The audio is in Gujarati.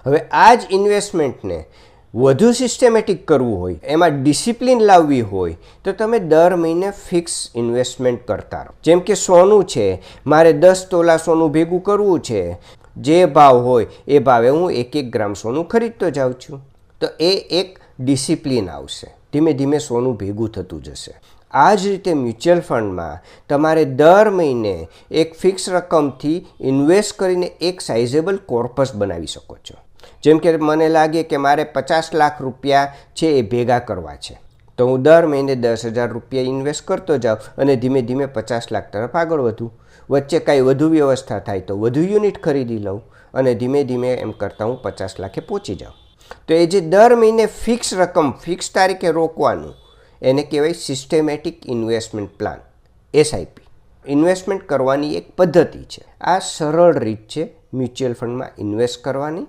હવે આ જ ઇન્વેસ્ટમેન્ટને વધુ સિસ્ટમેટિક કરવું હોય, એમાં ડિસિપ્લિન લાવવી હોય તો તમે દર મહિને ફિક્સ ઇન્વેસ્ટમેન્ટ કરતા રહો. જેમ કે સોનું છે, મારે 10 તોલા સોનું ભેગું કરવું છે, જે ભાવ હોય એ ભાવે હું 1 ગ્રામ સોનું ખરીદતો જાઉં છું. તો એ એક ડિસિપ્લિન આવશે, ધીમે ધીમે સોનું ભેગું થતું જશે. આ જ રીતે મ્યુચ્યુઅલ ફંડમાં તમારે દર મહિને એક ફિક્સ રકમથી ઇન્વેસ્ટ કરીને એક સાઇઝેબલ કોર્પસ બનાવી શકો છો. જેમ કે મને લાગે કે મારે 50 લાખ રૂપિયા છે એ ભેગા કરવા છે, તો હું દર મહિને 10,000 રૂપિયા ઇન્વેસ્ટ કરતો જાઉં અને ધીમે ધીમે 50 લાખ તરફ આગળ વધું. વચ્ચે કાંઈ વધુ વ્યવસ્થા થાય તો વધુ યુનિટ ખરીદી લઉં અને ધીમે ધીમે એમ કરતાં હું 50 લાખે પહોંચી જાઉં. તો એ જે દર મહિને ફિક્સ રકમ ફિક્સ તારીખે રોકવાનું, એને કહેવાય systematic investment plan, SIP. Investment કરવાની એક પદ્ધતિ છે. આ સરળ રીત છે મ્યુચ્યુઅલ ફંડમાં ઇન્વેસ્ટ કરવાની.